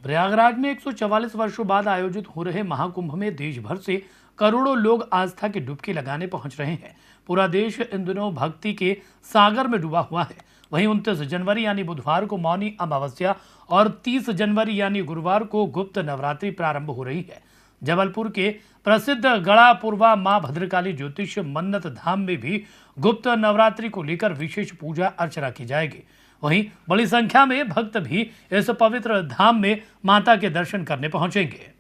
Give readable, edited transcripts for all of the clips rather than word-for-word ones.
प्रयागराज में 144 वर्षों बाद आयोजित हो रहे महाकुंभ में देश भर से करोड़ों लोग आस्था की डुबकी लगाने पहुंच रहे हैं। पूरा देश इन दिनों भक्ति के सागर में डूबा हुआ है। वहीं 29 जनवरी यानी बुधवार को मौनी अमावस्या और 30 जनवरी यानी गुरुवार को गुप्त नवरात्रि प्रारंभ हो रही है। जबलपुर के प्रसिद्ध गढ़ापुरवा मां भद्रकाली ज्योतिष मन्नत धाम में भी गुप्त नवरात्रि को लेकर विशेष पूजा अर्चना की जाएगी। वहीं बड़ी संख्या में भक्त भी इस पवित्र धाम में माता के दर्शन करने पहुंचेंगे।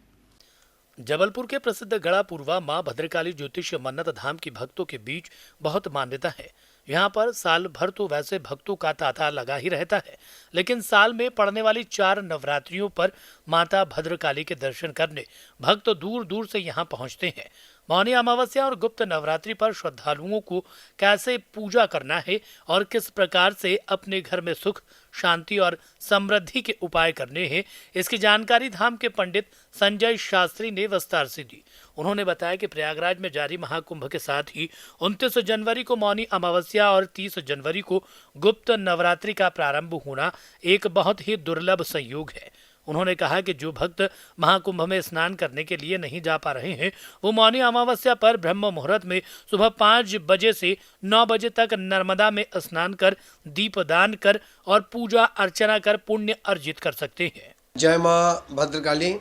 जबलपुर के प्रसिद्ध गढ़ापुरवा मां भद्रकाली ज्योतिष मन्नत धाम की भक्तों के बीच बहुत मान्यता है। यहाँ पर साल भर तो वैसे भक्तों का तांता लगा ही रहता है, लेकिन साल में पड़ने वाली 4 नवरात्रियों पर माता भद्रकाली के दर्शन करने भक्त दूर दूर से यहाँ पहुँचते हैं। मौनी अमावस्या और गुप्त नवरात्रि पर श्रद्धालुओं को कैसे पूजा करना है और किस प्रकार से अपने घर में सुख, शांति और समृद्धि के उपाय करने हैं, इसकी जानकारी धाम के पंडित संजय शास्त्री ने विस्तार से दी। उन्होंने बताया कि प्रयागराज में जारी महाकुंभ के साथ ही 29 जनवरी को मौनी अमावस्या और 30 जनवरी को गुप्त नवरात्रि का प्रारंभ होना एक बहुत ही दुर्लभ संयोग है। उन्होंने कहा कि जो भक्त महाकुंभ में स्नान करने के लिए नहीं जा पा रहे हैं, वो मौनी अमावस्या पर ब्रह्म मुहूर्त में सुबह 5 बजे से 9 बजे तक नर्मदा में स्नान कर, दीपदान कर और पूजा अर्चना कर पुण्य अर्जित कर सकते हैं। जय मां भद्रकाली।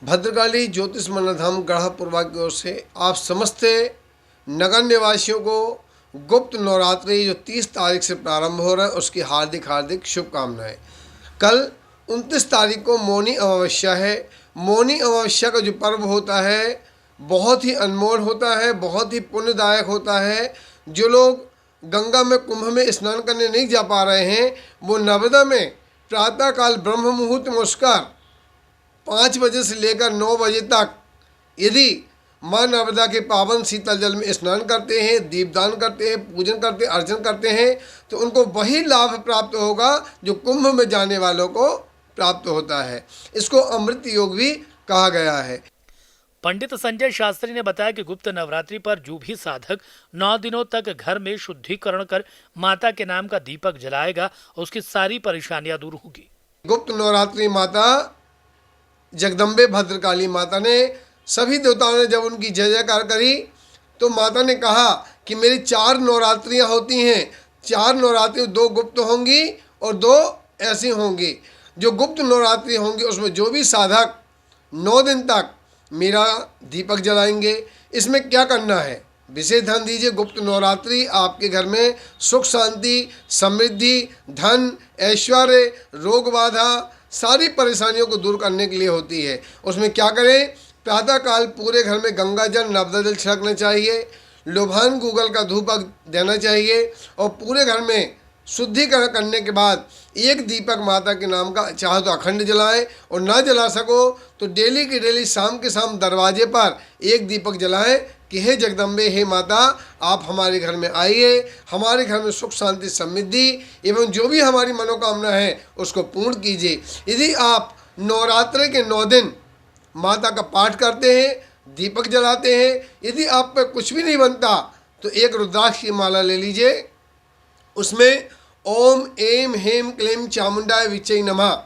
भद्रकाली ज्योतिष मन्नत धाम गढ़ापुरवा की ओर से आप समस्त नगर निवासियों को गुप्त नवरात्रि जो 30 तारीख से प्रारंभ हो रहा है उसकी हार्दिक हार्दिक शुभकामनाएं। कल 29 तारीख को मौनी अमावस्या है। मौनी अमावस्या का जो पर्व होता है बहुत ही अनमोल होता है, बहुत ही पुण्यदायक होता है। जो लोग गंगा में कुंभ में स्नान करने नहीं जा पा रहे हैं, वो नर्मदा में प्रातःकाल ब्रह्म मुहूर्त में उसका 5 बजे से लेकर 9 बजे तक यदि माँ नर्मदा के पावन शीतल जल में स्नान करते हैं, दीपदान करते हैं, पूजन करते हैं, अर्चन करते हैं, तो उनको वही लाभ प्राप्त होगा जो कुंभ में जाने वालों को प्राप्त होता है। इसको अमृत योग भी कहा गया है। पंडित संजय शास्त्री ने बताया कि गुप्त नवरात्रि पर जो भी साधक 9 दिनों तक घर में शुद्धिकरण कर माता के नाम का दीपक जलाएगा, उसकी सारी परेशानियां दूर होगी। गुप्त नवरात्रि माता जगदम्बे भद्रकाली माता ने सभी देवताओं ने जब उनकी जय जयकार करी तो माता ने कहा कि मेरी 4 नवरात्रियां होती हैं। 4 नवरात्रि 2 गुप्त होंगी और 2 ऐसी होंगी। जो गुप्त नवरात्रि होंगी उसमें जो भी साधक 9 दिन तक मेरा दीपक जलाएंगे। इसमें क्या करना है, विशेष ध्यान दीजिए। गुप्त नवरात्रि आपके घर में सुख शांति, समृद्धि, धन, ऐश्वर्य, रोग बाधा, सारी परेशानियों को दूर करने के लिए होती है। उसमें क्या करें, प्रातःकाल पूरे घर में गंगा जल, नर्मदा जल छिड़कना चाहिए, लोभान गूगल का धूप देना चाहिए और पूरे घर में शुद्धिकरण करने के बाद एक दीपक माता के नाम का चाहे तो अखंड जलाएं और ना जला सको तो डेली की डेली शाम के शाम दरवाजे पर एक दीपक जलाएं कि हे जगदम्बे, हे माता, आप हमारे घर में आइए, हमारे घर में सुख शांति समृद्धि एवं जो भी हमारी मनोकामना है उसको पूर्ण कीजिए। यदि आप नवरात्रि के 9 दिन माता का पाठ करते हैं, दीपक जलाते हैं, यदि आप पर कुछ भी नहीं बनता तो एक रुद्राक्ष की माला ले लीजिए। उसमें ओम ऐं ह्रीं क्लीं चामुंडाय विच्चे नमः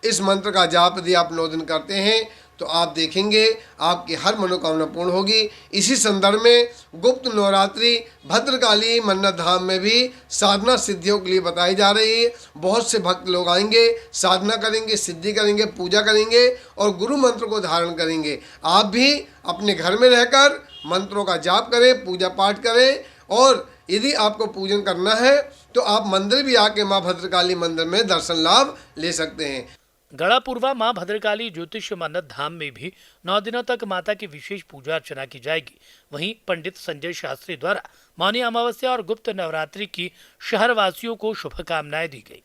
इस मंत्र का जाप यदि आप 9 दिन करते हैं तो आप देखेंगे आपकी हर मनोकामना पूर्ण होगी। इसी संदर्भ में गुप्त नवरात्रि भद्रकाली मन्नत धाम में भी साधना सिद्धियों के लिए बताई जा रही है। बहुत से भक्त लोग आएंगे, साधना करेंगे, सिद्धि करेंगे, पूजा करेंगे और गुरु मंत्र को धारण करेंगे। आप भी अपने घर में रहकर मंत्रों का जाप करें, पूजा पाठ करें और यदि आपको पूजन करना है तो आप मंदिर भी आके माँ भद्रकाली मंदिर में दर्शन लाभ ले सकते हैं। गढ़ापुरवा मां भद्रकाली ज्योतिष मन्नत धाम में भी 9 दिनों तक माता की विशेष पूजा अर्चना की जाएगी। वहीं पंडित संजय शास्त्री द्वारा मौनी अमावस्या और गुप्त नवरात्रि की शहरवासियों को शुभकामनाएं दी गई।